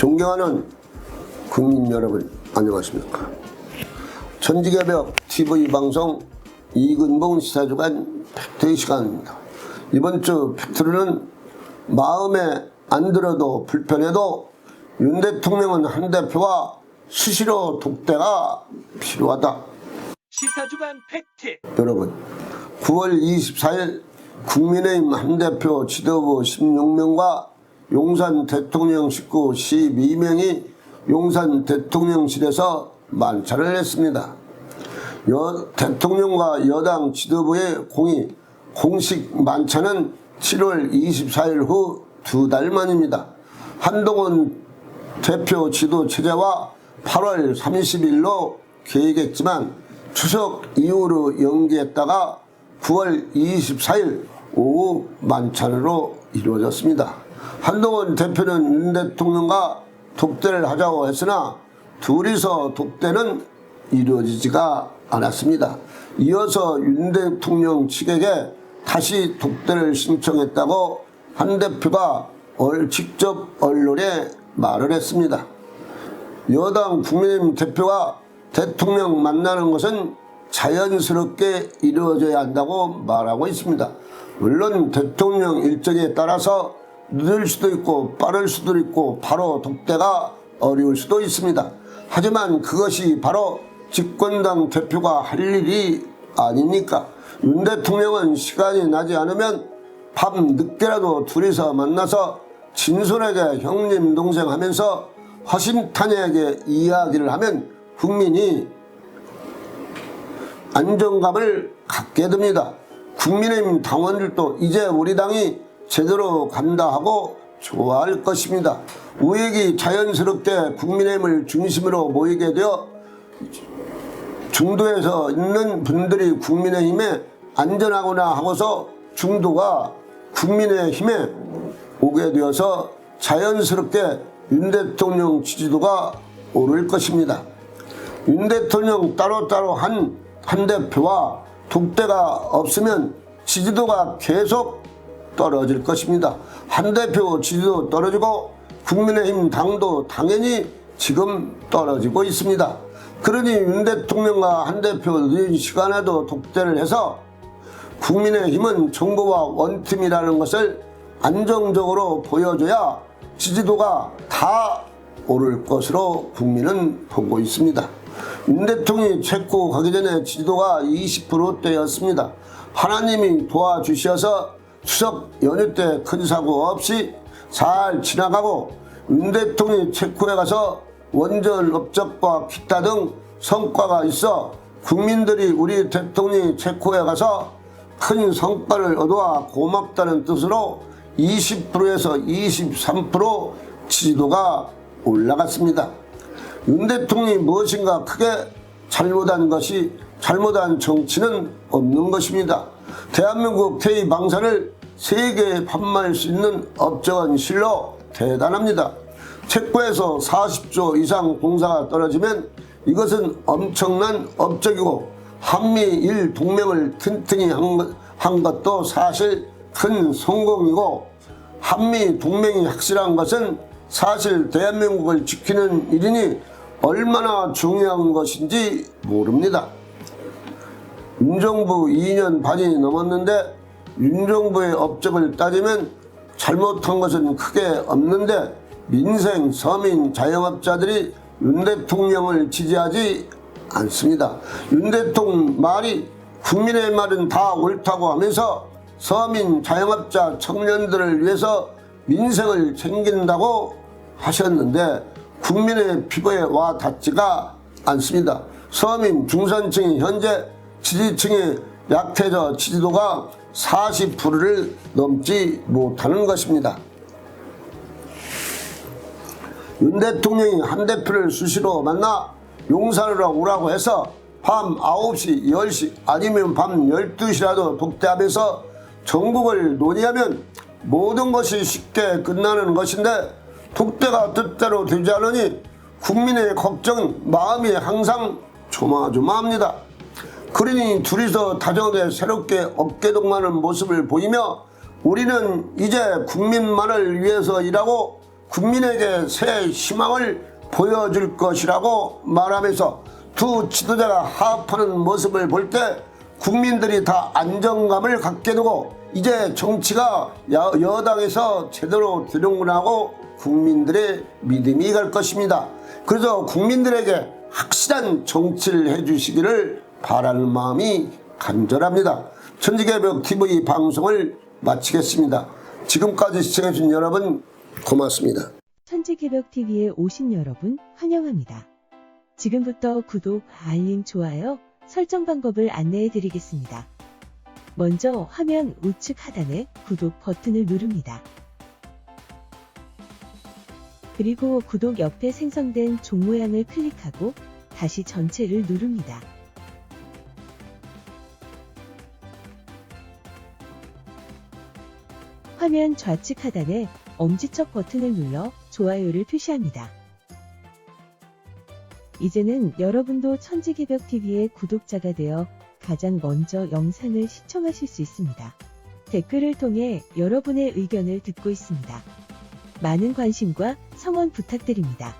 존경하는 국민 여러분, 안녕하십니까. 천지개벽 TV 방송 이근봉 시사주간 팩트의 시간입니다. 이번 주 팩트로는 마음에 안 들어도 불편해도 윤 대통령은 한 대표와 수시로 독대가 필요하다. 시사주간 팩트. 여러분, 9월 24일 국민의힘 한 대표 지도부 16명과 용산 대통령 식구 12명이 용산 대통령실에서 만찬을 했습니다. 대통령과 여당 지도부의 공식 만찬은 7월 24일 후 2달 만입니다. 한동훈 대표 지도 체제와 8월 30일로 계획했지만 추석 이후로 연기했다가 9월 24일 오후 만찬으로 이루어졌습니다. 한동훈 대표는 윤 대통령과 독대를 하자고 했으나 둘이서 독대는 이루어지지가 않았습니다. 이어서 윤 대통령 측에게 다시 독대를 신청했다고 한 대표가 직접 언론에 말을 했습니다. 여당 국민의힘 대표가 대통령 만나는 것은 자연스럽게 이루어져야 한다고 말하고 있습니다. 물론 대통령 일정에 따라서 늦을 수도 있고 빠를 수도 있고 바로 독대가 어려울 수도 있습니다. 하지만 그것이 바로 집권당 대표가 할 일이 아닙니까? 윤 대통령은 시간이 나지 않으면 밤 늦게라도 둘이서 만나서 진솔하게 형님 동생 하면서 허심탄회하게 이야기를 하면 국민이 안정감을 갖게 됩니다. 국민의힘 당원들도 이제 우리 당이 제대로 간다 하고 좋아할 것입니다. 우익이 자연스럽게 국민의힘을 중심으로 모이게 되어 중도에서 있는 분들이 국민의힘에 안전하구나 하고서 중도가 국민의힘에 오게 되어서 자연스럽게 윤 대통령 지지도가 오를 것입니다. 윤 대통령 따로따로 한 대표와 독대가 없으면 지지도가 계속 떨어질 것입니다. 한 대표 지지도 떨어지고 국민의힘 당도 당연히 지금 떨어지고 있습니다. 그러니 윤 대통령과 한 대표 늦은 시간에도 독대를 해서 국민의힘은 정부와 원팀이라는 것을 안정적으로 보여줘야 지지도가 다 오를 것으로 국민은 보고 있습니다. 윤 대통령이 체코 가기 전에 지지도가 20%대였습니다. 하나님이 도와주셔서 추석 연휴 때 큰 사고 없이 잘 지나가고 윤 대통령이 체코에 가서 원전 업적과 기타 등 성과가 있어 국민들이 우리 대통령이 체코에 가서 큰 성과를 얻어와 고맙다는 뜻으로 20%에서 23% 지지도가 올라갔습니다. 윤 대통령이 무엇인가 크게 잘못한 정치는 없는 것입니다. 대한민국 K방산을 세계에 판매할 수 있는 업적은 실로 대단합니다. 체코에서 40조 이상 공사가 떨어지면 이것은 엄청난 업적이고 한미일 동맹을 튼튼히 한 것도 사실 큰 성공이고 한미 동맹이 확실한 것은 사실 대한민국을 지키는 일이니 얼마나 중요한 것인지 모릅니다. 윤정부 2년 반이 넘었는데 윤정부의 업적을 따지면 잘못한 것은 크게 없는데 민생, 서민, 자영업자들이 윤 대통령을 지지하지 않습니다. 윤 대통령 말이 국민의 말은 다 옳다고 하면서 서민, 자영업자, 청년들을 위해서 민생을 챙긴다고 하셨는데 국민의 피부에 와 닿지가 않습니다. 서민, 중산층이 현재 지지층이 약해져 지지도가 40%를 넘지 못하는 것입니다. 윤 대통령이 한 대표를 수시로 만나 용산으로 오라고 해서 밤 9시, 10시 아니면 밤 12시라도 독대하면서 전국을 논의하면 모든 것이 쉽게 끝나는 것인데 독대가 뜻대로 되지 않으니 국민의 걱정, 마음이 항상 조마조마합니다. 그러니 둘이서 다정하게 새롭게 어깨동무하는 모습을 보이며 우리는 이제 국민만을 위해서 일하고 국민에게 새 희망을 보여줄 것이라고 말하면서 두 지도자가 화합하는 모습을 볼 때 국민들이 다 안정감을 갖게 되고 이제 정치가 여당에서 제대로 되는구나 하고 국민들의 믿음이 갈 것입니다. 그래서 국민들에게 확실한 정치를 해주시기를 바라는 마음이 간절합니다. 천지개벽TV 방송을 마치겠습니다. 지금까지 시청해주신 여러분 고맙습니다. 천지개벽TV에 오신 여러분 환영합니다. 지금부터 구독, 알림, 좋아요, 설정 방법을 안내해 드리겠습니다. 먼저 화면 우측 하단에 구독 버튼을 누릅니다. 그리고 구독 옆에 생성된 종 모양을 클릭하고 다시 전체를 누릅니다. 화면 좌측 하단에 엄지척 버튼을 눌러 좋아요를 표시합니다. 이제는 여러분도 천지개벽TV의 구독자가 되어 가장 먼저 영상을 시청하실 수 있습니다. 댓글을 통해 여러분의 의견을 듣고 있습니다. 많은 관심과 성원 부탁드립니다.